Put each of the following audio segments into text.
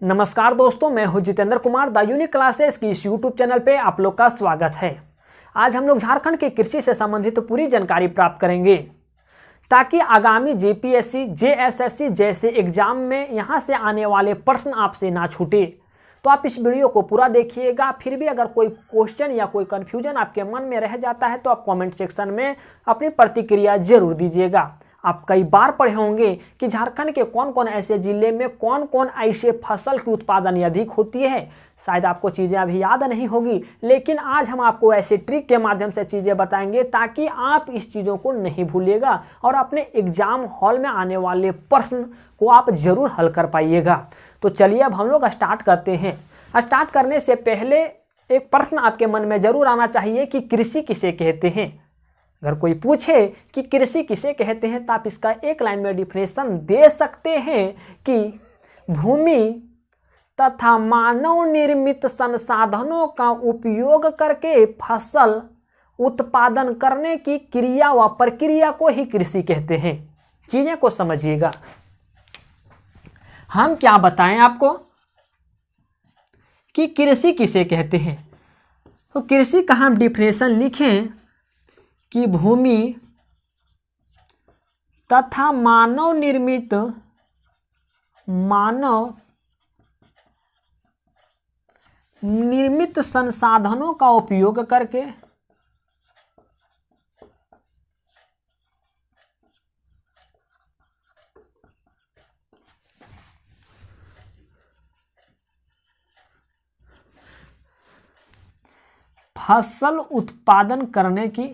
नमस्कार दोस्तों, मैं हूं Jitendra Kumar. The unique classes की इस यूट्यूब चैनल पे आप लोग का स्वागत है। आज हम लोग झारखंड के कृषि से संबंधित पूरी जानकारी प्राप्त करेंगे ताकि आगामी जेपीएससी, जेएसएससी जैसे एग्जाम में यहां से आने वाले प्रश्न आपसे ना छूटे। तो आप इस वीडियो को पूरा देखिएगा। फिर भी अगर कोई क्वेश्चन या कोई कन्फ्यूजन आपके मन में रह जाता है तो आप कमेंट सेक्शन में अपनी प्रतिक्रिया जरूर दीजिएगा। आप कई बार पढ़े होंगे कि झारखंड के कौन कौन ऐसे जिले में कौन कौन ऐसे फसल की उत्पादन अधिक होती है। शायद आपको चीज़ें अभी याद नहीं होगी, लेकिन आज हम आपको ऐसे ट्रिक के माध्यम से चीज़ें बताएंगे ताकि आप इस चीज़ों को नहीं भूलिएगा और अपने एग्जाम हॉल में आने वाले प्रश्न को आप जरूर हल कर पाइएगा। तो चलिए अब हम लोग स्टार्ट करते हैं। स्टार्ट करने से पहले एक प्रश्न आपके मन में जरूर आना चाहिए कि कृषि किसे कहते हैं। अगर कोई पूछे कि कृषि किसे कहते हैं तो आप इसका एक लाइन में डिफिनेशन दे सकते हैं कि भूमि तथा मानव निर्मित संसाधनों का उपयोग करके फसल उत्पादन करने की क्रिया व प्रक्रिया को ही कृषि कहते हैं। चीजें को समझिएगा। हम क्या बताएं आपको कि कृषि किसे कहते हैं। तो कृषि का हम डिफिनेशन लिखें कि भूमि तथा मानव निर्मित संसाधनों का उपयोग करके फसल उत्पादन करने की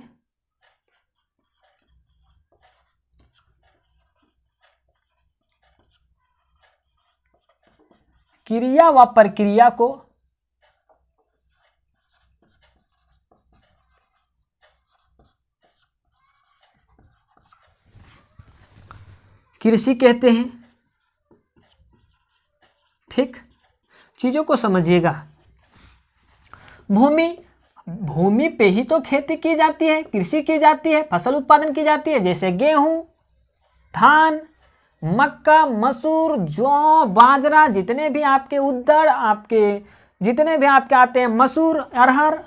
क्रिया व प्रक्रिया को कृषि कहते हैं। ठीक, चीजों को समझिएगा। भूमि पे ही तो खेती की जाती है, कृषि की जाती है, फसल उत्पादन की जाती है। जैसे गेहूं, धान, मक्का, मसूर, जौ, बाजरा, जितने भी आपके उद्दड़, जितने भी आपके आते हैं, मसूर, अरहर,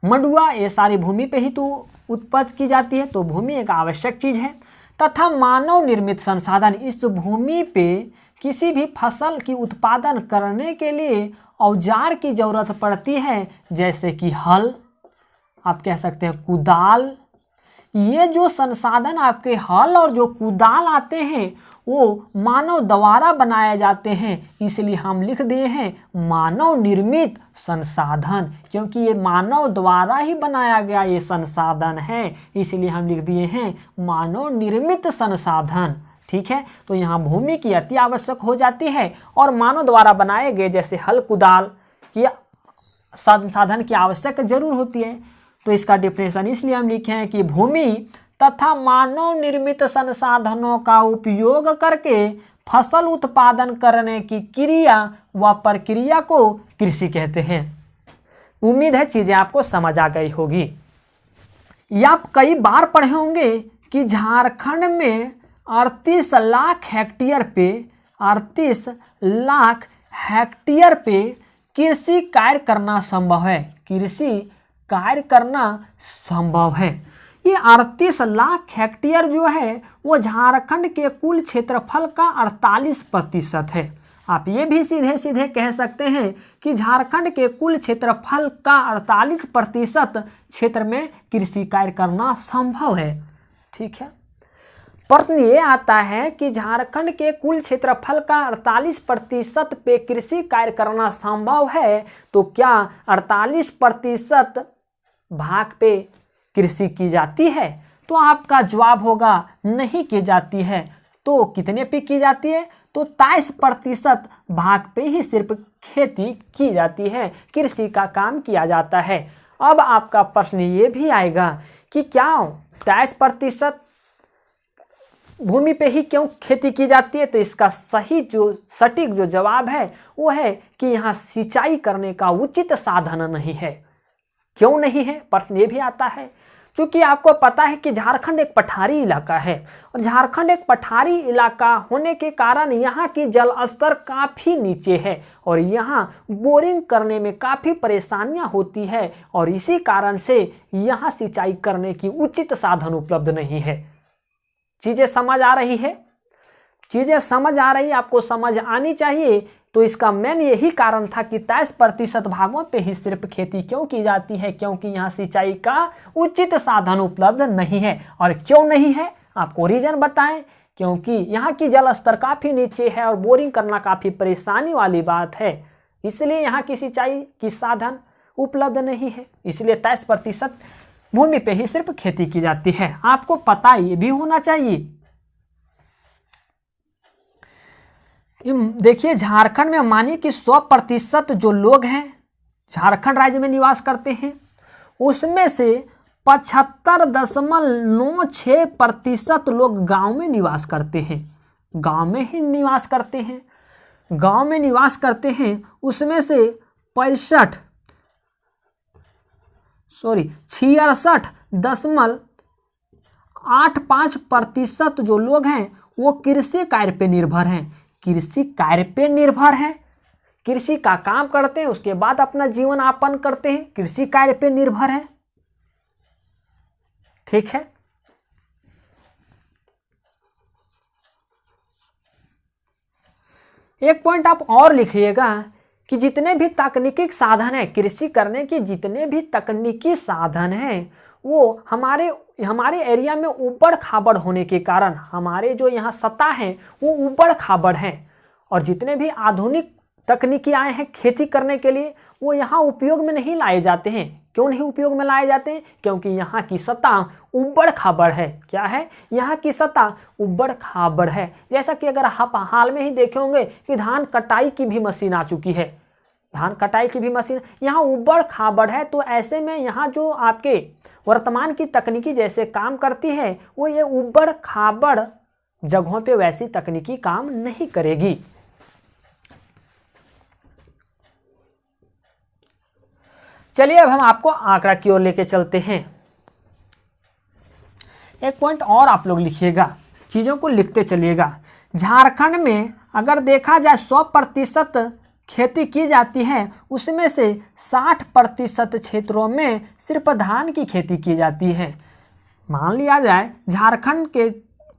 मंडुआ, ये सारी भूमि पे ही तो उत्पन्न की जाती है। तो भूमि एक आवश्यक चीज है। तथा मानव निर्मित संसाधन, इस भूमि पे किसी भी फसल की उत्पादन करने के लिए औजार की जरूरत पड़ती है, जैसे कि हल, आप कह सकते हैं कुदाल। ये जो संसाधन आपके हल और जो कुदाल आते हैं वो मानव द्वारा बनाए जाते हैं, इसलिए हम लिख दिए हैं मानव निर्मित संसाधन, क्योंकि ये मानव द्वारा ही बनाया गया ये संसाधन है, इसलिए हम लिख दिए हैं मानव निर्मित संसाधन। ठीक है, तो यहाँ भूमि की अति आवश्यक हो जाती है और मानव द्वारा बनाए गए जैसे हल कुदाल की संसाधन की आवश्यक जरूर होती है। तो इसका डिफिनेशन इसलिए हम लिखे हैं कि भूमि तथा मानव निर्मित संसाधनों का उपयोग करके फसल उत्पादन करने की क्रिया व प्रक्रिया को कृषि कहते हैं। उम्मीद है चीजें आपको समझ आ गई होगी। या आप कई बार पढ़े होंगे कि झारखंड में 38 लाख हेक्टेयर पे कृषि कार्य करना संभव है। कृषि कार्य करना संभव है। ये 38 लाख हेक्टेयर जो है वो झारखंड के कुल क्षेत्रफल का 48% है। आप ये भी सीधे सीधे कह सकते हैं कि झारखंड के कुल क्षेत्रफल का 48% क्षेत्र में कृषि कार्य करना संभव है। ठीक है, प्रश्न ये आता है कि झारखंड के कुल क्षेत्रफल का 48% पे कृषि कार्य करना संभव है, तो क्या 48% भाग पे कृषि की जाती है? तो आपका जवाब होगा नहीं की जाती है। तो कितने पे की जाती है? तो 23% भाग पे ही सिर्फ खेती की जाती है, कृषि का काम किया जाता है। अब आपका प्रश्न ये भी आएगा कि क्या 23% भूमि पे ही क्यों खेती की जाती है? तो इसका सही जो सटीक जो जवाब है वो है कि यहाँ सिंचाई करने का उचित साधन नहीं है। क्यों नहीं है, प्रश्न ये भी आता है। चूंकि आपको पता है कि झारखंड एक पठारी इलाका है और झारखंड एक पठारी इलाका होने के कारण यहाँ की जल स्तर काफ़ी नीचे है और यहाँ बोरिंग करने में काफ़ी परेशानियाँ होती है और इसी कारण से यहाँ सिंचाई करने की उचित साधन उपलब्ध नहीं है। चीज़ें समझ आ रही है? चीज़ें समझ आ रही, आपको समझ आनी चाहिए। तो इसका मेन यही कारण था कि 23% भागों पे ही सिर्फ खेती क्यों की जाती है, क्योंकि यहाँ सिंचाई का उचित साधन उपलब्ध नहीं है। और क्यों नहीं है आपको रीजन बताएं, क्योंकि यहाँ की जल स्तर काफ़ी नीचे है और बोरिंग करना काफ़ी परेशानी वाली बात है, इसलिए यहाँ की सिंचाई की साधन उपलब्ध नहीं है। इसलिए 23% भूमि पे ही सिर्फ खेती की जाती है। आपको पता ये भी होना चाहिए। देखिए झारखंड में मानिए कि 100% जो लोग हैं झारखंड राज्य में निवास करते हैं, उसमें से 75.96% लोग गांव में निवास करते हैं। गांव में ही निवास करते हैं, गांव में निवास करते हैं। उसमें से 66.85% जो लोग हैं वो कृषि कार्य पे निर्भर हैं। कृषि कार्य पे निर्भर है, कृषि का काम करते हैं, उसके बाद अपना जीवन यापन करते हैं, कृषि कार्य पे निर्भर है। ठीक है, एक पॉइंट आप और लिखिएगा कि जितने भी तकनीकी साधन है कृषि करने के, जितने भी तकनीकी साधन हैं वो हमारे एरिया में ऊबड़ खाबड़ होने के कारण हमारे जो यहाँ सतह है वो ऊबड़ खाबड़ है और जितने भी आधुनिक तकनीकी आए हैं खेती करने के लिए वो यहाँ उपयोग में नहीं लाए जाते हैं। क्यों नहीं उपयोग में लाए जाते हैं? क्योंकि यहाँ की सतह ऊबड़ खाबड़ है। क्या है? यहाँ की सतह ऊबड़ खाबड़ है। जैसा कि अगर आप हाल में ही देखे होंगे कि धान कटाई की भी मशीन आ चुकी है, धान कटाई की भी मशीन यहाँ ऊबड़ खाबड़ है। तो ऐसे में यहाँ जो आपके वर्तमान की तकनीकी जैसे काम करती है वो ये ऊबड़ खाबड़ जगहों पे वैसी तकनीकी काम नहीं करेगी। चलिए अब हम आपको आंकड़ा की ओर लेके चलते हैं। एक पॉइंट और आप लोग लिखिएगा, चीज़ों को लिखते चलिएगा। झारखंड में अगर देखा जाए 100% खेती की जाती है, उसमें से 60% क्षेत्रों में सिर्फ धान की खेती की जाती है। मान लिया जाए झारखंड के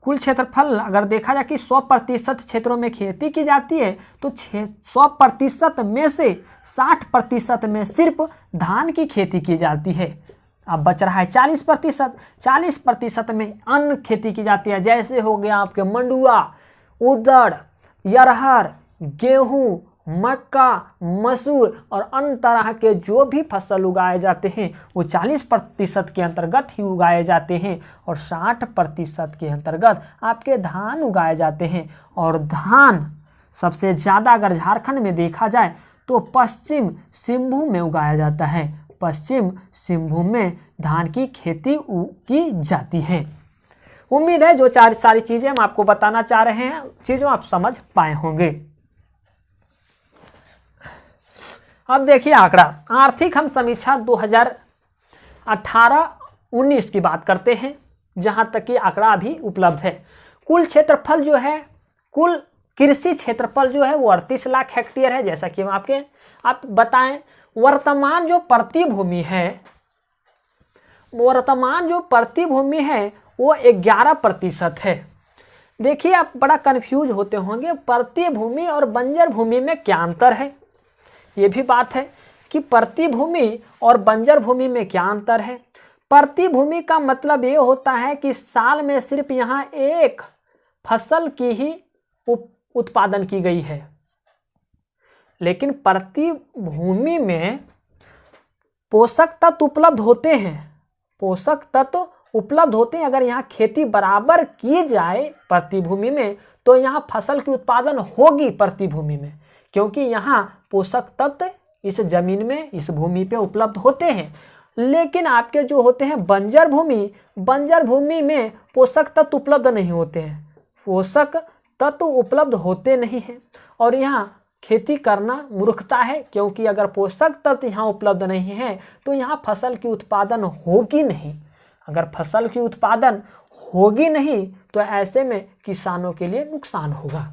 कुल क्षेत्रफल अगर देखा जाए कि 100% क्षेत्रों में खेती की जाती है तो 100% में से 60% में सिर्फ धान की खेती की जाती है। अब बच रहा है 40%। 40% में अन्य खेती की जाती है, जैसे हो गया आपके मंडुआ, उड़द, अरहर, गेहूँ, मक्का, मसूर और अन्य तरह के जो भी फसल उगाए जाते हैं वो 40% के अंतर्गत ही उगाए जाते हैं और 60% के अंतर्गत आपके धान उगाए जाते हैं। और धान सबसे ज़्यादा अगर झारखंड में देखा जाए तो पश्चिम सिंहभूम में उगाया जाता है। पश्चिम सिंहभूम में धान की खेती की जाती है। उम्मीद है जो सारी चीज़ें हम आपको बताना चाह रहे हैं चीज़ों आप समझ पाए होंगे। अब देखिए आंकड़ा, आर्थिक हम समीक्षा 2018-19 की बात करते हैं, जहां तक कि आंकड़ा अभी उपलब्ध है। कुल क्षेत्रफल जो है, कुल कृषि क्षेत्रफल जो है वो 38 लाख हेक्टेयर है। जैसा कि हम आप बताएं, वर्तमान जो प्रतिभूमि है वो 11% है। देखिए आप बड़ा कंफ्यूज होते होंगे, प्रतिभूमि और बंजर भूमि में क्या अंतर है। ये भी बात है कि प्रतिभूमि और बंजर भूमि में क्या अंतर है। प्रतिभूमि का मतलब ये होता है कि साल में सिर्फ यहाँ एक फसल की ही उत्पादन की गई है, लेकिन प्रतिभूमि में पोषक तत्व उपलब्ध होते हैं। पोषक तत्व उपलब्ध होते हैं। अगर यहाँ खेती बराबर की जाए प्रतिभूमि में तो यहाँ फसल की उत्पादन होगी प्रतिभूमि में, क्योंकि यहाँ पोषक तत्व इस जमीन में, इस भूमि पे उपलब्ध होते हैं। लेकिन आपके जो होते हैं बंजर भूमि में पोषक तत्व उपलब्ध नहीं होते हैं, पोषक तत्व उपलब्ध होते नहीं हैं और यहाँ खेती करना मूर्खता है, क्योंकि अगर पोषक तत्व यहाँ उपलब्ध नहीं है तो यहाँ फसल की उत्पादन होगी नहीं। अगर फसल की उत्पादन होगी नहीं तो ऐसे में किसानों के लिए नुकसान होगा।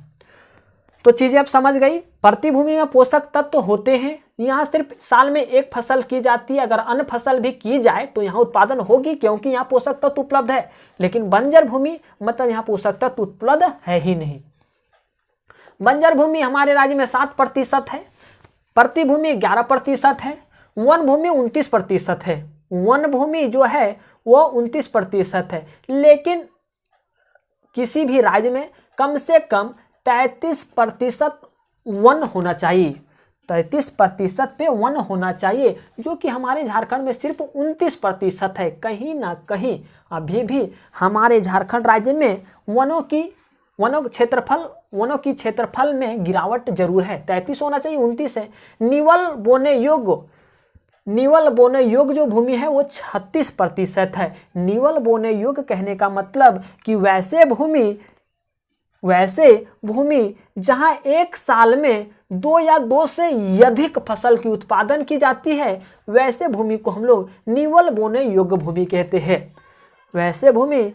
तो चीजें अब समझ गई। प्रतिभूमि में पोषक तत्व होते हैं, यहाँ सिर्फ साल में एक फसल की जाती है, अगर अन्य फसल भी की जाए तो यहाँ उत्पादन होगी क्योंकि यहाँ पोषक तत्व उपलब्ध है। लेकिन बंजर भूमि मतलब यहाँ पोषक तत्व उपलब्ध है ही नहीं। बंजर भूमि हमारे राज्य में 7% है, प्रतिभूमि 11% है, वन भूमि 29% है। वन भूमि जो है वो 29% है, लेकिन किसी भी राज्य में कम से कम 33% वन होना चाहिए। 33% पे वन होना चाहिए, जो कि हमारे झारखंड में सिर्फ 29% है। कहीं ना कहीं अभी भी हमारे झारखंड राज्य में वनों की क्षेत्रफल में गिरावट जरूर है। 33 होना चाहिए, 29 है। निवल बोने योग्य जो भूमि है वो 36% है। निवल बोने योग्य कहने का मतलब कि वैसे भूमि जहां एक साल में 2 या 2 से अधिक फसल की उत्पादन की जाती है, वैसे भूमि को हम लोग निवल बोने योग्य भूमि कहते हैं। वैसे भूमि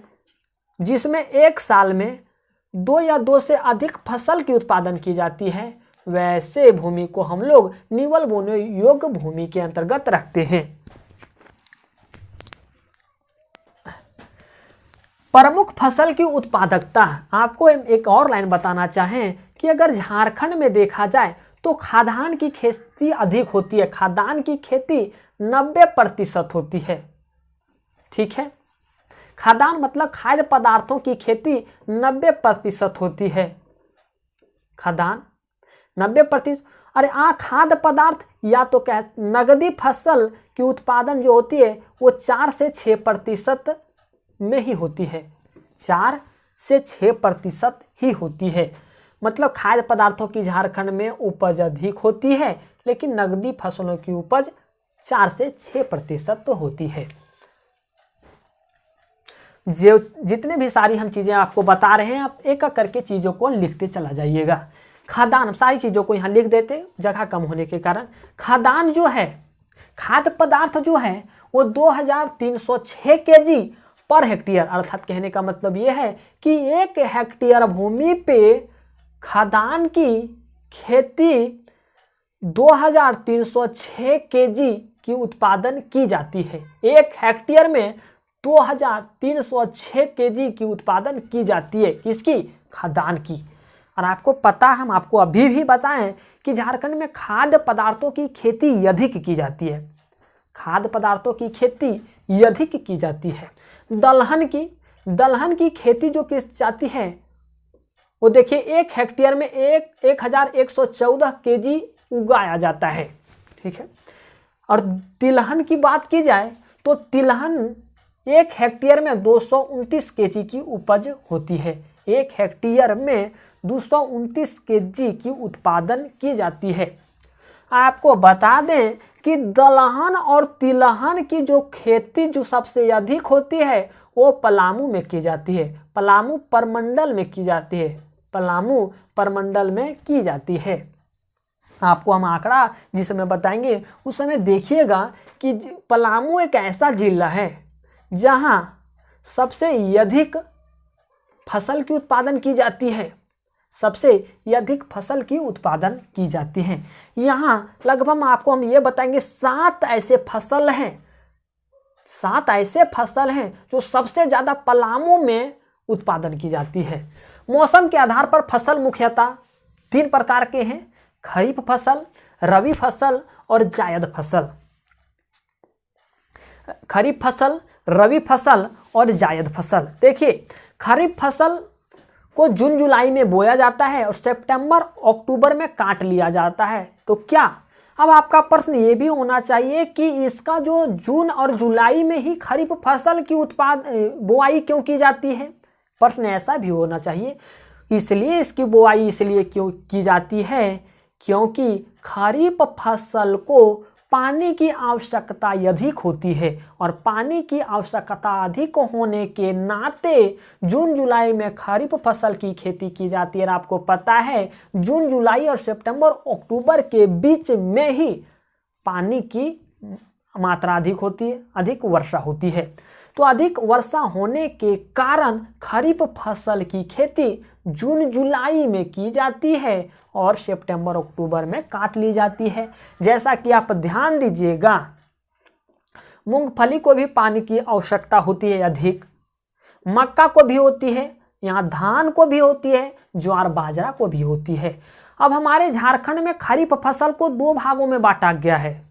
जिसमें एक साल में 2 या 2 से अधिक फसल की उत्पादन की जाती है, वैसे भूमि को हम लोग निवल बोने योग्य भूमि के अंतर्गत रखते हैं। प्रमुख फसल की उत्पादकता, आपको एक और लाइन बताना चाहें कि अगर झारखंड में देखा जाए तो खाद्यान्न की खेती अधिक होती है। खाद्यान्न की खेती 90% होती है। ठीक है, खाद्यान्न मतलब खाद्य पदार्थों की खेती 90% होती है। खाद्यान्न 90%। अरे खाद्य पदार्थ या तो क्या, नगदी फसल की उत्पादन जो होती है वो 4 से 6% में ही होती है। 4 से 6% ही होती है। मतलब खाद्य पदार्थों की झारखंड में उपज अधिक होती है, लेकिन नगदी फसलों की उपज 4 से 6% तो होती है। जो जितने भी सारी हम चीजें आपको बता रहे हैं, आप एक एक करके चीजों को लिखते चला जाइएगा। खाद्यान्न, सारी चीजों को यहाँ लिख देते, जगह कम होने के कारण। खाद्यान्न जो है, खाद्य पदार्थ जो है वो 2306 kg पर हेक्टेयर, अर्थात कहने का मतलब ये है कि 1 हेक्टेयर भूमि पे खाद्यान्न की खेती 2306 kg की उत्पादन की जाती है। 1 हेक्टेयर में 2306 kg की उत्पादन की जाती है। किसकी? खाद्यान्न की। और आपको पता, हम आपको अभी भी बताएं कि झारखंड में खाद्य पदार्थों की खेती अधिक की जाती है। खाद्य पदार्थों की खेती अधिक की जाती है। दलहन की खेती जो की जाती है वो देखिए 1 हेक्टेयर में 1114 kg उगाया जाता है। ठीक है, और तिलहन की बात की जाए तो तिलहन 1 हेक्टेयर में 229 kg की उपज होती है। 1 हेक्टेयर में 229 kg की उत्पादन की जाती है। आपको बता दें कि दलहन और तिलहन की जो खेती जो सबसे अधिक होती है वो पलामू में की जाती है। पलामू परमंडल में की जाती है। पलामू परमंडल में की जाती है। आपको हम आंकड़ा जिस समय बताएंगे उस समय देखिएगा कि पलामू एक ऐसा जिला है जहां सबसे अधिक फसल की उत्पादन की जाती है। सबसे अधिक फसल की उत्पादन की जाती है। यहाँ लगभग आपको हम ये बताएंगे 7 ऐसे फसल हैं जो सबसे ज़्यादा पलामू में उत्पादन की जाती है। मौसम के आधार पर फसल मुख्यतः 3 प्रकार के हैं: खरीफ फसल, रबी फसल और जायद फसल। खरीफ फसल, रबी फसल और जायद फसल। देखिए, खरीफ फसल को जून जुलाई में बोया जाता है और सितंबर अक्टूबर में काट लिया जाता है। तो क्या, अब आपका प्रश्न ये भी होना चाहिए कि इसका जो जून और जुलाई में ही खरीफ फसल की बुआई क्यों की जाती है? प्रश्न ऐसा भी होना चाहिए। इसलिए इसकी बुआई इसलिए क्यों की जाती है क्योंकि खरीफ फसल को पानी की आवश्यकता अधिक होती है और पानी की आवश्यकता अधिक होने के नाते जून जुलाई में खरीफ फसल की खेती की जाती है। और आपको पता है जून जुलाई और सितंबर अक्टूबर के बीच में ही पानी की मात्रा अधिक होती है, अधिक वर्षा होती है। तो अधिक वर्षा होने के कारण खरीफ फसल की खेती जून जुलाई में की जाती है और सितंबर अक्टूबर में काट ली जाती है। जैसा कि आप ध्यान दीजिएगा, मूंगफली को भी पानी की आवश्यकता होती है अधिक, मक्का को भी होती है, यहाँ धान को भी होती है, ज्वार बाजरा को भी होती है। अब हमारे झारखंड में खरीफ फसल को 2 भागों में बांटा गया है,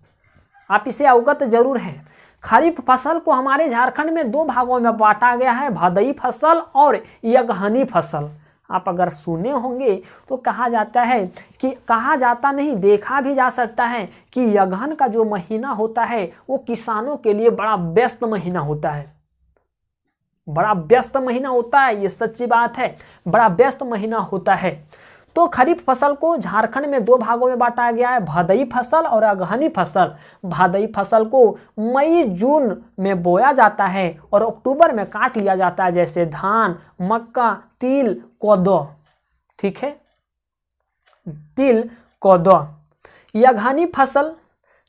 आप इसे अवगत जरूर हैं। खरीफ फसल को हमारे झारखंड में 2 भागों में बांटा गया है, भदई फसल और यगहनी फसल। आप अगर सुने होंगे तो कहा जाता है कि, कहा जाता नहीं, देखा भी जा सकता है कि यगहन का जो महीना होता है वो किसानों के लिए बड़ा व्यस्त महीना होता है, बड़ा व्यस्त महीना होता है, ये सच्ची बात है, बड़ा व्यस्त महीना होता है। तो खरीफ फसल को झारखंड में 2 भागों में बांटा गया है, भदई फसल और अगहनी फसल। भदई फसल को मई जून में बोया जाता है और अक्टूबर में काट लिया जाता है, जैसे धान, मक्का, तिल, कोदो, ठीक है, तिल, कोदो। यगहनी फसल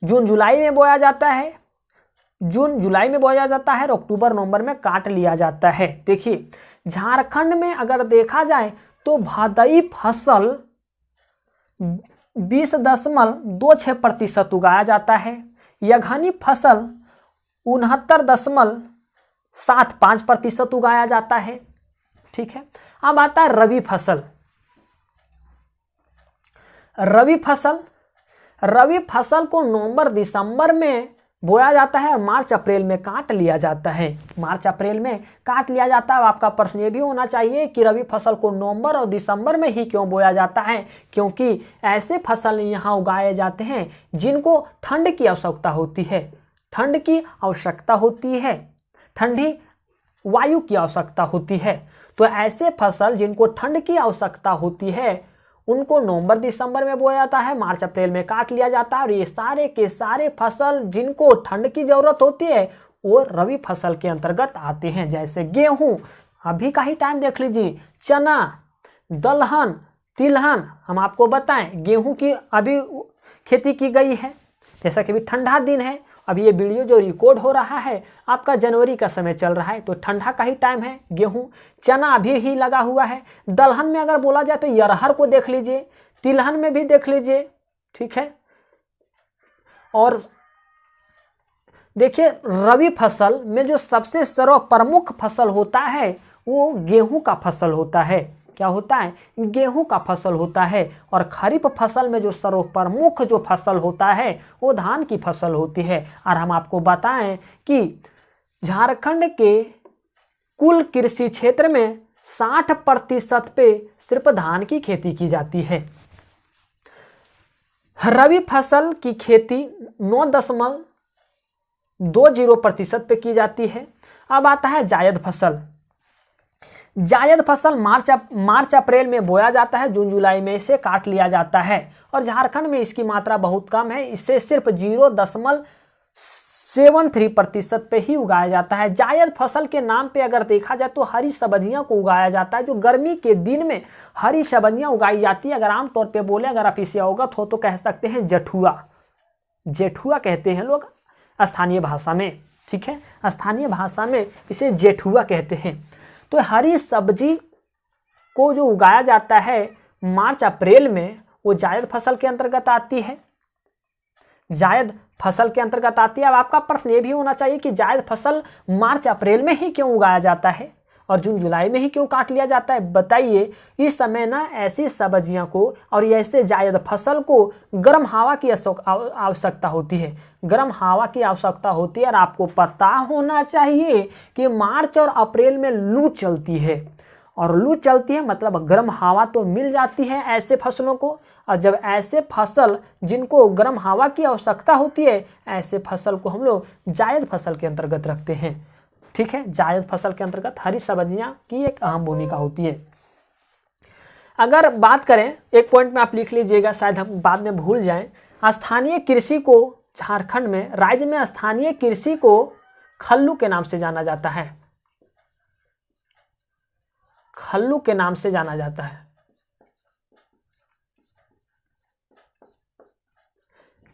जून जुलाई में बोया जाता है, जून जुलाई में बोया जाता है और अक्टूबर नवंबर में काट लिया जाता है। देखिए झारखंड में अगर देखा जाए तो भदई फसल 20.26% उगाया जाता है, यगहनी फसल 69.75% उगाया जाता है, ठीक है। अब आता है रबी फसल। रबी फसल को नवंबर दिसंबर में बोया जाता है और मार्च अप्रैल में काट लिया जाता है, मार्च अप्रैल में काट लिया जाता है। आपका प्रश्न ये भी होना चाहिए कि रबी फसल को नवंबर और दिसंबर में ही क्यों बोया जाता है, क्योंकि ऐसे फसल यहाँ उगाए जाते हैं जिनको ठंड की आवश्यकता होती है, ठंड की आवश्यकता होती है, ठंडी वायु की आवश्यकता होती है। तो ऐसे फसल जिनको ठंड की आवश्यकता होती है उनको नवंबर दिसंबर में बोया जाता है, मार्च अप्रैल में काट लिया जाता है। और ये सारे के सारे फसल जिनको ठंड की जरूरत होती है वो रबी फसल के अंतर्गत आते हैं, जैसे गेहूं, अभी का ही टाइम देख लीजिए, चना, दलहन, तिलहन। हम आपको बताएं गेहूं की अभी खेती की गई है, जैसा कि अभी ठंडा दिन है, अभी ये वीडियो जो रिकॉर्ड हो रहा है आपका जनवरी का समय चल रहा है, तो ठंडा का ही टाइम है। गेहूं, चना अभी ही लगा हुआ है। दलहन में अगर बोला जाए तो अरहर को देख लीजिए, तिलहन में भी देख लीजिए, ठीक है। और देखिए रबी फसल में जो सबसे सर्वप्रमुख फसल होता है वो गेहूं का फसल होता है। क्या होता है? गेहूं का फसल होता है। और खरीफ फसल में जो सर्वप्रमुख जो फसल होता है वो धान की फसल होती है। और हम आपको बताएं कि झारखंड के कुल कृषि क्षेत्र में 60% पे सिर्फ धान की खेती की जाती है। रबी फसल की खेती 9.20% पे की जाती है। अब आता है जायद फसल। जायद फसल मार्च अप्रैल में बोया जाता है, जून जुलाई में इसे काट लिया जाता है। और झारखंड में इसकी मात्रा बहुत कम है, इससे सिर्फ 0.73% पे ही उगाया जाता है। जायद फसल के नाम पे अगर देखा जाए तो हरी सब्जियों को उगाया जाता है, जो गर्मी के दिन में हरी सब्जियां उगाई जाती है। अगर आमतौर पे बोले, अगर आप इससे अवगत हो तो कह सकते हैं जेठुआ, जेठुआ कहते हैं लोग स्थानीय भाषा में, ठीक है, स्थानीय भाषा में इसे जेठुआ कहते हैं। तो हरी सब्जी को जो उगाया जाता है मार्च अप्रैल में, वो जायद फसल के अंतर्गत आती है, जायद फसल के अंतर्गत आती है। अब आपका प्रश्न ये भी होना चाहिए कि जायद फसल मार्च अप्रैल में ही क्यों उगाया जाता है और जून जुलाई में ही क्यों काट लिया जाता है? बताइए, इस समय ना ऐसी सब्जियां को और ऐसे जायद फसल को गर्म हवा की आवश्यकता होती है, गर्म हवा की आवश्यकता होती है। और आपको पता होना चाहिए कि मार्च और अप्रैल में लू चलती है, और लू चलती है मतलब गर्म हवा तो मिल जाती है ऐसे फसलों को। और जब ऐसे फसल जिनको गर्म हवा की आवश्यकता होती है, ऐसे फसल को हम लोग जायद फसल के अंतर्गत रखते हैं, ठीक है। जायद फसल के अंतर्गत हरी सब्जियां की एक अहम भूमिका होती है। अगर बात करें, एक पॉइंट में आप लिख लीजिएगा, शायद हम बाद में भूल जाएं, स्थानीय कृषि को झारखंड में, राज्य में स्थानीय कृषि को खल्लू के नाम से जाना जाता है, खल्लू के नाम से जाना जाता है,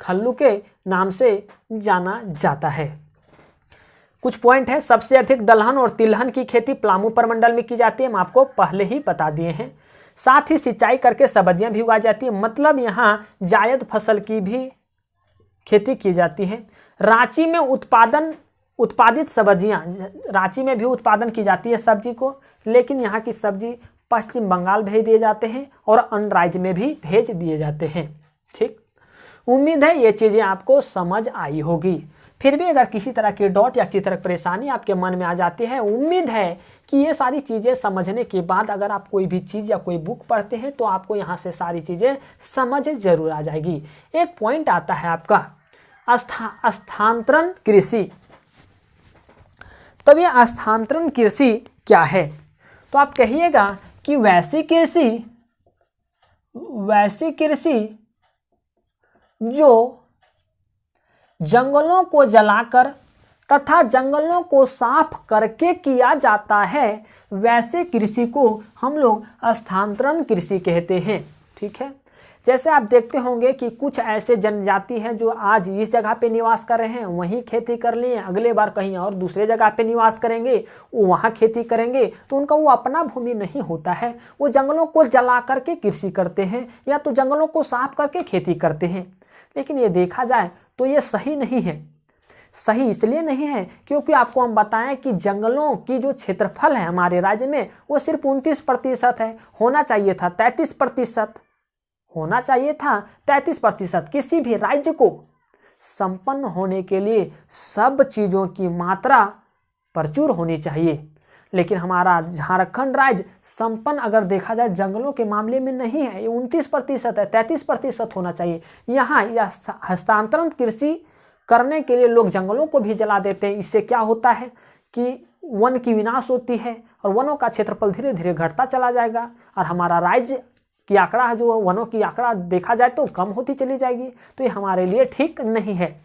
खल्लू के नाम से जाना जाता है। कुछ पॉइंट है। सबसे अधिक दलहन और तिलहन की खेती पलामू प्रमंडल में की जाती है, हम आपको पहले ही बता दिए हैं। साथ ही सिंचाई करके सब्जियां भी उगाई जाती है, मतलब यहाँ जायद फसल की भी खेती की जाती है। रांची में उत्पादित सब्जियां, रांची में भी उत्पादन की जाती है सब्जी को, लेकिन यहाँ की सब्जी पश्चिम बंगाल भेज दिए जाते हैं और अन्य राज्य में भी भेज दिए जाते हैं। ठीक, उम्मीद है ये चीज़ें आपको समझ आई होगी। फिर भी अगर किसी तरह की डाउट या किसी तरह की परेशानी आपके मन में आ जाती है, उम्मीद है कि ये सारी चीज़ें समझने के बाद अगर आप कोई भी चीज़ या कोई बुक पढ़ते हैं तो आपको यहाँ से सारी चीज़ें समझ जरूर आ जाएगी। एक पॉइंट आता है आपका स्थानांतरण कृषि। तब ये स्थानांतरण कृषि क्या है? तो आप कहिएगा कि वैसी कृषि जो जंगलों को जलाकर तथा जंगलों को साफ करके किया जाता है, वैसे कृषि को हम लोग स्थानांतरण कृषि कहते हैं। ठीक है, जैसे आप देखते होंगे कि कुछ ऐसे जनजाति हैं जो आज इस जगह पे निवास कर रहे हैं, वहीं खेती कर लिए, अगले बार कहीं और दूसरे जगह पे निवास करेंगे, वो वहाँ खेती करेंगे, तो उनका वो अपना भूमि नहीं होता है, वो जंगलों को जला करके कृषि करते हैं या तो जंगलों को साफ करके खेती करते हैं। लेकिन ये देखा जाए तो ये सही नहीं है। सही इसलिए नहीं है क्योंकि आपको हम बताएं कि जंगलों की जो क्षेत्रफल है हमारे राज्य में वो सिर्फ 29% है, होना चाहिए था 33%, होना चाहिए था 33%। किसी भी राज्य को संपन्न होने के लिए सब चीज़ों की मात्रा प्रचुर होनी चाहिए, लेकिन हमारा झारखंड राज्य संपन्न अगर देखा जाए जंगलों के मामले में नहीं है, ये 29% है, 33% होना चाहिए। यहाँ यह हस्तांतरण कृषि करने के लिए लोग जंगलों को भी जला देते हैं। इससे क्या होता है कि वन की विनाश होती है और वनों का क्षेत्रफल धीरे धीरे घटता चला जाएगा और हमारा राज्य की आंकड़ा है जो वनों की आंकड़ा देखा जाए तो कम होती चली जाएगी, तो ये हमारे लिए ठीक नहीं है।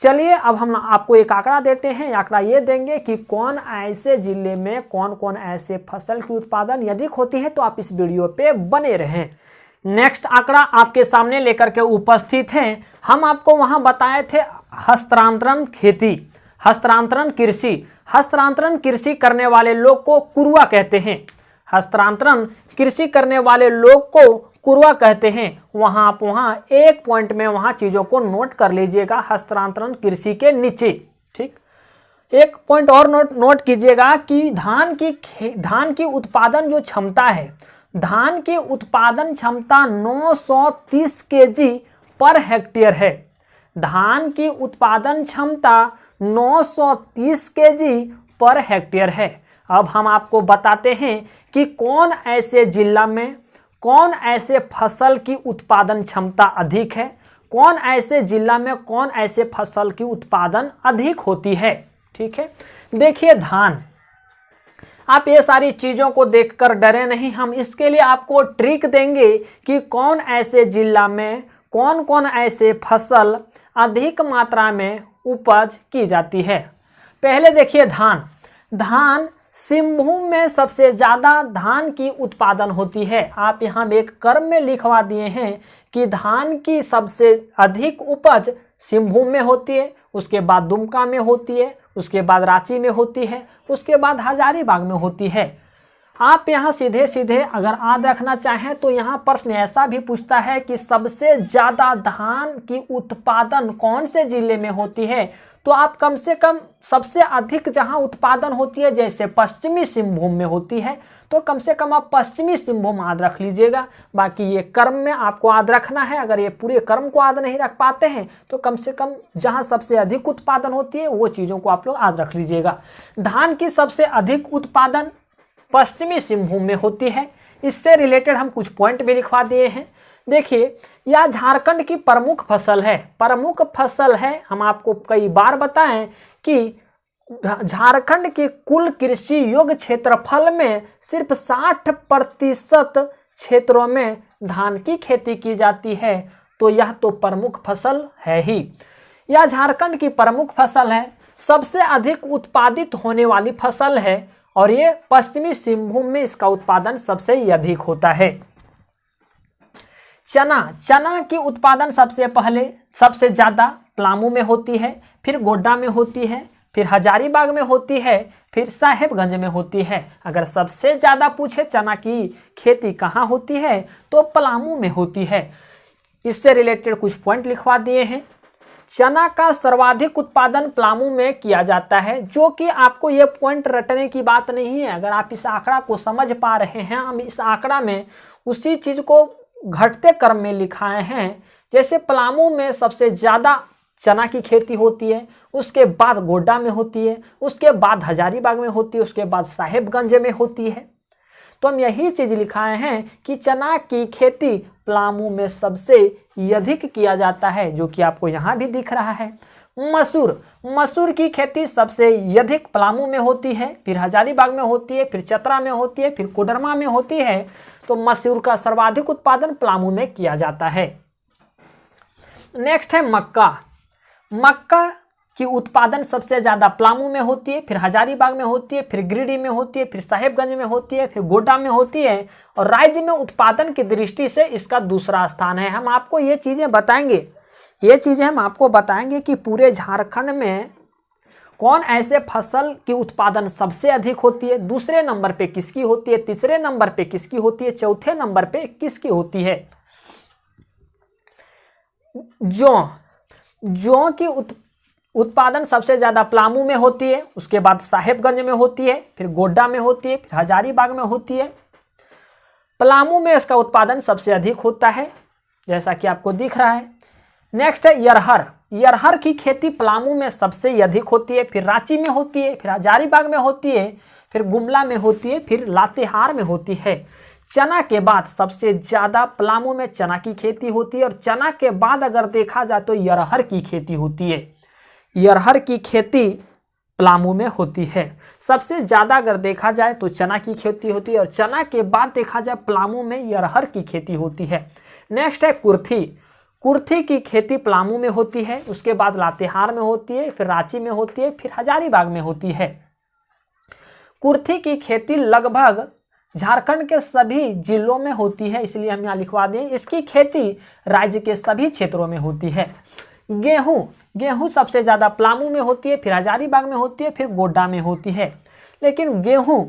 चलिए अब हम आपको एक आंकड़ा देते हैं। आंकड़ा ये देंगे कि कौन ऐसे जिले में कौन कौन ऐसे फसल की उत्पादन अधिक होती है, तो आप इस वीडियो पे बने रहें। नेक्स्ट आंकड़ा आपके सामने लेकर के उपस्थित हैं। हम आपको वहां बताए थे हस्तांतरण खेती, हस्तांतरण कृषि। हस्तांतरण कृषि करने वाले लोग को कुरुआ कहते हैं। हस्तांतरण कृषि करने वाले लोग को कुरुआ कहते हैं। वहां आप एक पॉइंट में वहां चीजों को नोट कर लीजिएगा हस्तांतरण कृषि के नीचे। ठीक, एक पॉइंट और नोट कीजिएगा कि धान की उत्पादन जो क्षमता है, धान की उत्पादन क्षमता 930 केजी पर हेक्टेयर है। धान की उत्पादन क्षमता 930 केजी पर हेक्टेयर है। अब हम आपको बताते हैं कि कौन ऐसे जिला में कौन ऐसे फसल की उत्पादन क्षमता अधिक है, कौन ऐसे जिला में कौन ऐसे फसल की उत्पादन अधिक होती है। ठीक है, देखिए धान, आप ये सारी चीज़ों को देखकर डरे नहीं, हम इसके लिए आपको ट्रिक देंगे कि कौन ऐसे जिला में कौन कौन ऐसे फसल अधिक मात्रा में उपज की जाती है। पहले देखिए धान सिंहभूम में सबसे ज़्यादा धान की उत्पादन होती है। आप यहाँ एक क्रम में लिखवा दिए हैं कि धान की सबसे अधिक उपज सिंहभूम में होती है, उसके बाद दुमका में होती है, उसके बाद रांची में होती है, उसके बाद हजारीबाग में होती है। आप यहाँ सीधे सीधे अगर याद रखना चाहें तो यहाँ प्रश्न ऐसा भी पूछता है कि सबसे ज़्यादा धान की उत्पादन कौन से जिले में होती है, तो आप कम से कम सबसे अधिक जहाँ उत्पादन होती है जैसे पश्चिमी सिंहभूम में होती है, तो कम से कम आप पश्चिमी सिंहभूम याद रख लीजिएगा। बाकी ये क्रम में आपको याद रखना है। अगर ये पूरे क्रम को याद नहीं रख पाते हैं तो कम से कम जहाँ सबसे अधिक उत्पादन होती है वो चीज़ों को आप लोग याद रख लीजिएगा। धान की सबसे अधिक उत्पादन पश्चिमी सिंहभूम में होती है। इससे रिलेटेड हम कुछ पॉइंट भी लिखवा दिए हैं। देखिए, यह झारखंड की प्रमुख फसल है, प्रमुख फसल है। हम आपको कई बार बताएं कि झारखंड के कुल कृषि योग्य क्षेत्रफल में सिर्फ 60% क्षेत्रों में धान की खेती की जाती है, तो यह तो प्रमुख फसल है ही। यह झारखंड की प्रमुख फसल है, सबसे अधिक उत्पादित होने वाली फसल है और ये पश्चिमी सिंहभूम में इसका उत्पादन सबसे अधिक होता है। चना की उत्पादन सबसे ज्यादा पलामू में होती है, फिर गोड्डा में होती है, फिर हजारीबाग में होती है, फिर साहेबगंज में होती है। अगर सबसे ज़्यादा पूछे चना की खेती कहाँ होती है तो पलामू में होती है। इससे रिलेटेड कुछ पॉइंट लिखवा दिए हैं। चना का सर्वाधिक उत्पादन पलामू में किया जाता है, जो कि आपको ये पॉइंट रटने की बात नहीं है। अगर आप इस आंकड़ा को समझ पा रहे हैं, हम इस आंकड़ा में उसी चीज को घटते क्रम में लिखाए हैं। जैसे पलामू में सबसे ज़्यादा चना की खेती होती है, उसके बाद गोड्डा में होती है, उसके बाद हजारीबाग में होती है, उसके बाद साहेबगंज में होती है। तो हम यही चीज़ लिखाए हैं कि चना की खेती पलामू में सबसे अधिक किया जाता है, जो कि आपको यहाँ भी दिख रहा है। मसूर की खेती सबसे अधिक पलामू में होती है, फिर हजारीबाग में होती है, फिर चतरा में होती है, फिर कोडरमा में होती है। तो मसूर का सर्वाधिक उत्पादन पलामू में किया जाता है। नेक्स्ट है मक्का की उत्पादन सबसे ज़्यादा पलामू में होती है, फिर हजारीबाग में होती है, फिर गिरिडीह में होती है, फिर साहेबगंज में होती है, फिर गोड्डा में होती है। और राज्य में उत्पादन की दृष्टि से इसका दूसरा स्थान है। हम आपको ये चीज़ें बताएंगे कि पूरे झारखंड में कौन ऐसे फसल की उत्पादन सबसे अधिक होती है, दूसरे नंबर पे किसकी होती है, तीसरे नंबर पे किसकी होती है, चौथे नंबर पे किसकी होती है। जौ की उत्पादन सबसे ज़्यादा पलामू में होती है, उसके बाद साहेबगंज में होती है, फिर गोड्डा में होती है, फिर हजारीबाग में होती है। पलामू में इसका उत्पादन सबसे अधिक होता है, जैसा कि आपको दिख रहा है। नेक्स्ट है अरहर की खेती पलामू में सबसे अधिक होती है, फिर रांची में होती है, फिर हजारीबाग में होती है, फिर गुमला में होती है, फिर लातेहार में होती है। चना के बाद सबसे ज़्यादा पलामू में चना की खेती होती है, और चना के बाद अगर देखा जाए तो अरहर की खेती होती है। अरहर की खेती पलामू में होती है। सबसे ज़्यादा अगर देखा जाए तो चना की खेती होती है, और चना के बाद देखा जाए पलामू में अरहर की खेती होती है। नेक्स्ट है कुर्थी की खेती पलामू में होती है, उसके बाद लातेहार में होती है, फिर रांची में होती है, फिर हजारीबाग में होती है। कुर्थी की खेती लगभग झारखंड के सभी जिलों में होती है, इसलिए हम यहाँ लिखवा दें। इसकी खेती राज्य के सभी क्षेत्रों में होती है। गेहूं सबसे ज़्यादा पलामू में होती है, फिर हजारीबाग में होती है, फिर गोड्डा में होती है। लेकिन गेहूं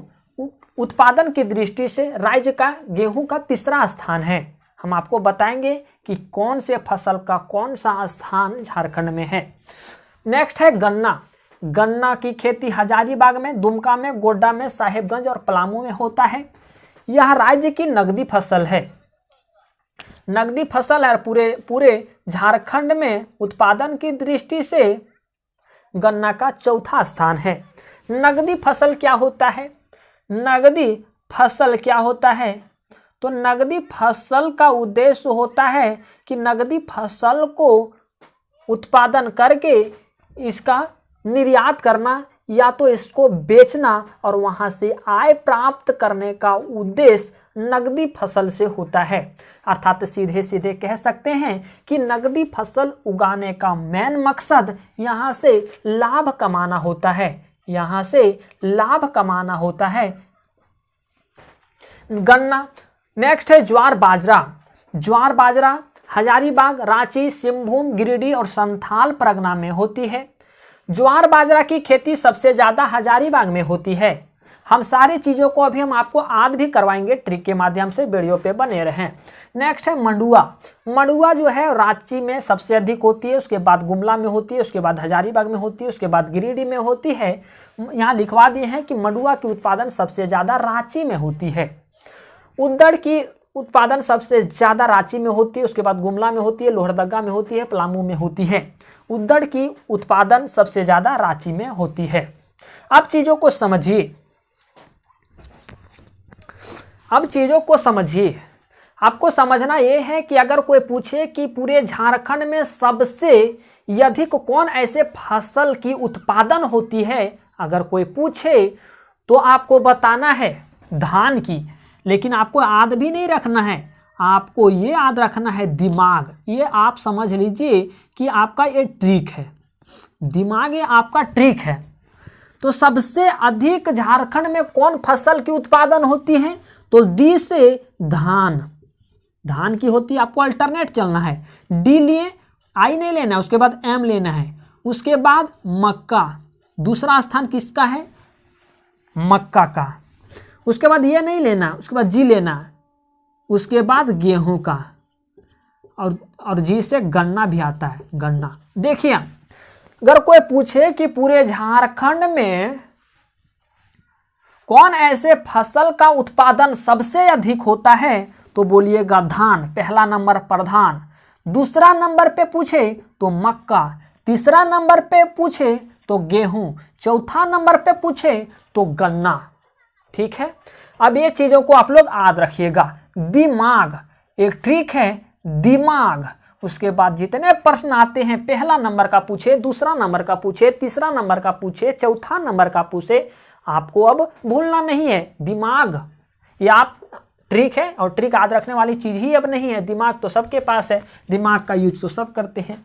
उत्पादन की दृष्टि से राज्य का गेहूं का तीसरा स्थान है। हम आपको बताएंगे कि कौन से फसल का कौन सा स्थान झारखंड में है। नेक्स्ट है गन्ना की खेती हजारीबाग में, दुमका में, गोड्डा में, साहेबगंज और पलामू में होता है। यह राज्य की नगदी फसल है। पूरे झारखंड में उत्पादन की दृष्टि से गन्ना का चौथा स्थान है। नगदी फसल क्या होता है? तो नगदी फसल का उद्देश्य होता है कि नगदी फसल को उत्पादन करके इसका निर्यात करना या तो इसको बेचना और वहां से आय प्राप्त करने का उद्देश्य नगदी फसल से होता है। अर्थात सीधे सीधे कह सकते हैं कि नगदी फसल उगाने का मेन मकसद यहाँ से लाभ कमाना होता है। गन्ना। नेक्स्ट है ज्वार बाजरा हजारीबाग, रांची, सिंहभूम, गिरिडीह और संथाल परगना में होती है। ज्वार बाजरा की खेती सबसे ज़्यादा हजारीबाग में होती है। हम सारी चीज़ों को अभी हम आपको याद भी करवाएंगे ट्रिक के माध्यम से, वीडियो पे बने रहें। नेक्स्ट है मंडुआ जो है रांची में सबसे अधिक होती है, उसके बाद गुमला में होती है, उसके बाद हजारीबाग में होती है, उसके बाद गिरिडीह में होती है। यहाँ लिखवा दिए हैं कि मंडुआ की उत्पादन सबसे ज़्यादा रांची में होती है। उद्दड़ की उत्पादन सबसे ज़्यादा रांची में होती है, उसके बाद गुमला में होती है, लोहरदगा में होती है, पलामू में होती है। उद्दड़ की उत्पादन सबसे ज़्यादा रांची में होती है। अब चीज़ों को समझिए। आपको समझना ये है कि अगर कोई पूछे कि पूरे झारखंड में सबसे अधिक कौन ऐसे फसल की उत्पादन होती है, अगर कोई पूछे तो आपको बताना है धान की। लेकिन आपको याद भी नहीं रखना है, आपको ये याद रखना है दिमाग। ये आप समझ लीजिए कि आपका ये ट्रिक है, दिमाग ये आपका ट्रिक है। तो सबसे अधिक झारखंड में कौन फसल की उत्पादन होती है? तो डी से धान की होती है। आपको अल्टरनेट चलना है, डी लिए आई नहीं लेना है, उसके बाद एम लेना है, उसके बाद मक्का, दूसरा स्थान किसका है? मक्का का। उसके बाद ये नहीं लेना, उसके बाद जी लेना, उसके बाद गेहूं का, और जी से गन्ना भी आता है, गन्ना। देखिए अगर कोई पूछे कि पूरे झारखंड में कौन ऐसे फसल का उत्पादन सबसे अधिक होता है, तो बोलिएगा धान, पहला नंबर पर धान। दूसरा नंबर पे पूछे तो मक्का, तीसरा नंबर पे पूछे तो गेहूं, चौथा नंबर पे पूछे तो गन्ना। ठीक है, अब ये चीजों को आप लोग याद रखिएगा। दिमाग, एक ट्रिक है दिमाग। उसके बाद जितने प्रश्न आते हैं, पहला नंबर का पूछे, दूसरा नंबर का पूछे, तीसरा नंबर का पूछे, चौथा नंबर का पूछे, आपको अब भूलना नहीं है दिमाग। ये आप ट्रिक है, और ट्रिक याद रखने वाली चीज ही अब नहीं है। दिमाग तो सबके पास है, दिमाग का यूज तो सब करते हैं।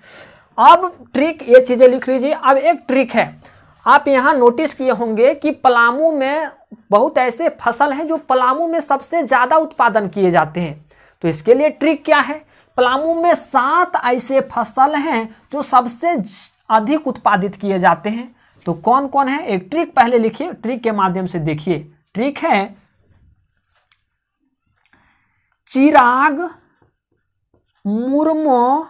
अब ट्रिक, ये चीजें लिख लीजिए। अब एक ट्रिक है, आप यहाँ नोटिस किए होंगे कि पलामू में बहुत ऐसे फसल हैं जो पलामू में सबसे ज्यादा उत्पादन किए जाते हैं। तो इसके लिए ट्रिक क्या है? पलामू में 7 ऐसे फसल हैं जो सबसे अधिक उत्पादित किए जाते हैं। तो कौन कौन है? एक ट्रिक पहले लिखिए, ट्रिक के माध्यम से देखिए। ट्रिक है चिराग मुर्मू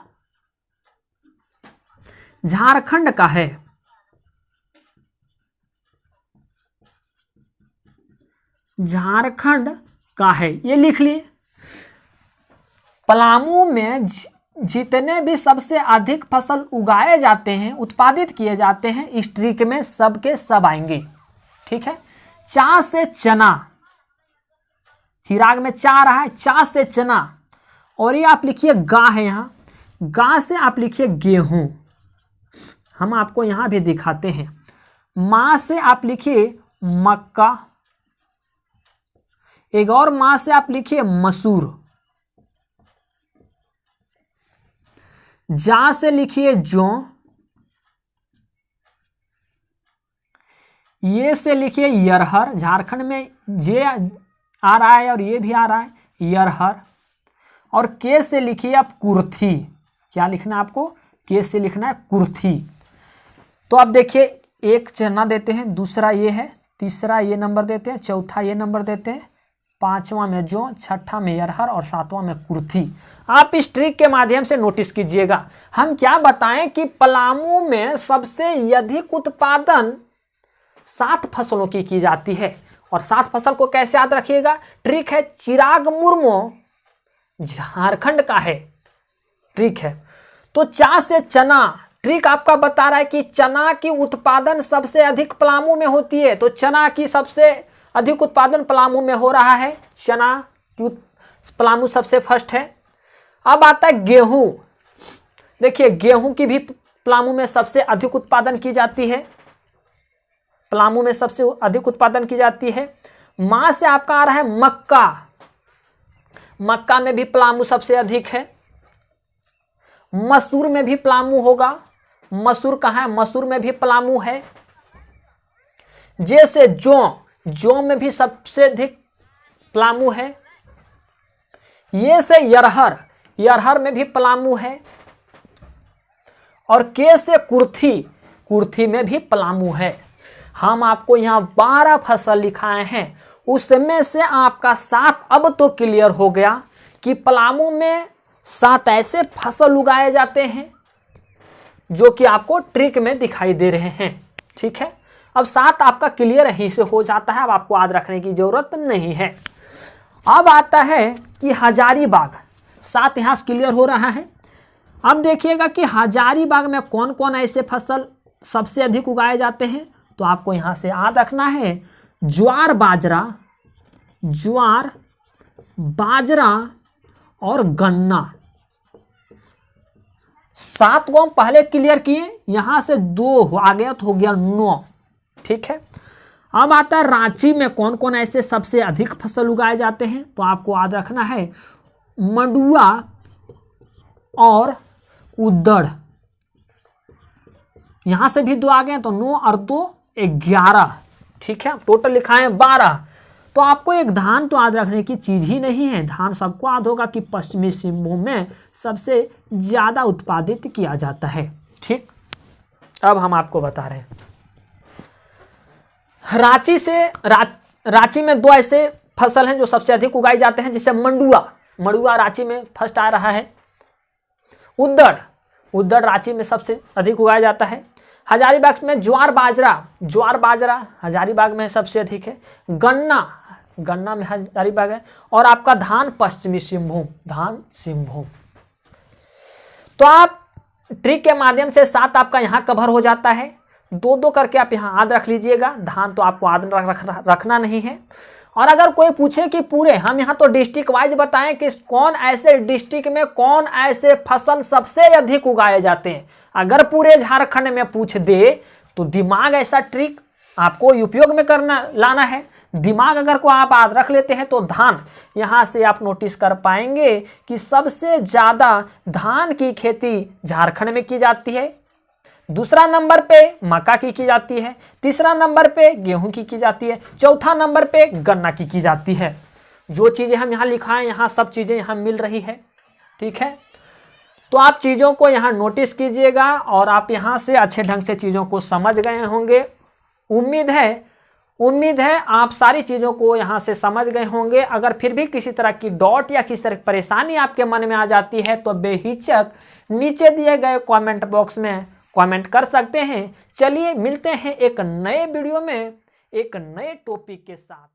झारखंड का है। झारखंड का है, ये लिख लिए। पलामू में जितने भी सबसे अधिक फसल उगाए जाते हैं, उत्पादित किए जाते हैं, इस ट्रिक में सब के सब आएंगे। ठीक है, चा से चना, चिराग में चा रहा है, चा से चना। और ये आप लिखिए गा है, यहाँ गा से आप लिखिए गेहूं, हम आपको यहां भी दिखाते हैं। मां से आप लिखिए मक्का, एक और मां से आप लिखिए मसूर, जा से लिखिए जौ, ये से लिखिए यरहर, झारखंड में जे आ रहा है और ये भी आ रहा है, यरहर। और के से लिखिए आप कुर्थी। क्या लिखना है आपको? के से लिखना है कुर्थी। तो अब देखिए, एक चना देते हैं, दूसरा ये है, तीसरा ये नंबर देते हैं, चौथा ये नंबर देते हैं, पांचवा में जौ, छठा में अरहर और सातवां में कुर्थी। आप इस ट्रिक के माध्यम से नोटिस कीजिएगा। हम क्या बताएं कि पलामू में सबसे अधिक उत्पादन 7 फसलों की जाती है। और 7 फसल को कैसे याद रखिएगा? ट्रिक है चिराग मुर्मू झारखंड का है, ट्रिक है। तो चा से चना, ट्रिक आपका बता रहा है कि चना की उत्पादन सबसे अधिक पलामू में होती है। तो चना की सबसे अधिक उत्पादन पलामू में हो रहा है, चना की पलामू सबसे फर्स्ट है। अब आता है गेहूं। देखिए गेहूं की भी पलामू में सबसे अधिक उत्पादन की जाती है, पलामू में सबसे अधिक उत्पादन की जाती है। मां से आपका आ रहा है मक्का, मक्का में भी पलामू सबसे अधिक है। मसूर में भी पलामू होगा, मसूर कहाँ है? मसूर में भी पलामू है। जैसे जौ, जौ में भी सबसे अधिक पलामू है। ये से यरहर, यरहर में भी पलामू है। और के से कुर्थी, कुर्थी में भी पलामू है। हम आपको यहाँ 12 फसल लिखाए हैं, उसमें से आपका 7 अब तो क्लियर हो गया कि पलामू में 7 ऐसे फसल उगाए जाते हैं जो कि आपको ट्रिक में दिखाई दे रहे हैं। ठीक है, अब 7 आपका क्लियर यहीं से हो जाता है, अब आपको याद रखने की जरूरत नहीं है। अब आता है कि हजारीबाग, 7 यहाँ से क्लियर हो रहा है। अब देखिएगा कि हजारीबाग में कौन कौन ऐसे फसल सबसे अधिक उगाए जाते हैं। तो आपको यहाँ से याद रखना है ज्वार बाजरा, ज्वार बाजरा और गन्ना। 7 को हम पहले क्लियर किए, यहां से 2 आ गया तो हो गया 9। ठीक है, अब आता है रांची में कौन कौन ऐसे सबसे अधिक फसल उगाए जाते हैं। तो आपको याद रखना है मंडुआ और उद्दड़। यहां से भी 2 आ गए तो 9 और 2 11। ठीक है, टोटल लिखा है 12। तो आपको एक धान तो याद रखने की चीज ही नहीं है, धान सबको याद होगा कि पश्चिमी सिंहभूम में सबसे ज्यादा उत्पादित किया जाता है। ठीक, अब हम आपको बता रहे हैं रांची में 2 ऐसे फसल हैं जो सबसे अधिक उगाई जाते हैं, जिससे मंडुआ रांची में फर्स्ट आ रहा है। उद्दड़ रांची में सबसे अधिक उगाया जाता है। हजारीबाग में ज्वार बाजरा हजारीबाग में सबसे अधिक है। गन्ना में हजारीबाग है। और आपका धान पश्चिमी सिंहभूम। तो आप ट्रिक के माध्यम से 7 आपका यहाँ कवर हो जाता है। 2-2 करके आप यहाँ याद रख लीजिएगा। धान तो आपको याद रखना नहीं है। और अगर कोई पूछे कि पूरे, हम यहाँ तो डिस्ट्रिक्ट वाइज बताएं कि कौन ऐसे डिस्ट्रिक्ट में कौन ऐसे फसल सबसे अधिक उगाए जाते हैं, अगर पूरे झारखंड में पूछ दे तो दिमाग ऐसा ट्रिक आपको उपयोग में लाना है। दिमाग अगर को आप याद रख लेते हैं तो धान, यहाँ से आप नोटिस कर पाएंगे कि सबसे ज़्यादा धान की खेती झारखंड में की जाती है। दूसरा नंबर पे मक्का की जाती है। तीसरा नंबर पे गेहूं की जाती है। चौथा नंबर पे गन्ना की जाती है। जो चीज़ें हम यहाँ लिखा है, यहाँ सब चीज़ें यहाँ मिल रही है। ठीक है, तो आप चीज़ों को यहाँ नोटिस कीजिएगा और आप यहाँ से अच्छे ढंग से चीज़ों को समझ गए होंगे। उम्मीद है आप सारी चीज़ों को यहाँ से समझ गए होंगे। अगर फिर भी किसी तरह की डॉट या किसी तरह की परेशानी आपके मन में आ जाती है तो बेहिचक नीचे दिए गए कमेंट बॉक्स में कमेंट कर सकते हैं। चलिए मिलते हैं एक नए वीडियो में एक नए टॉपिक के साथ।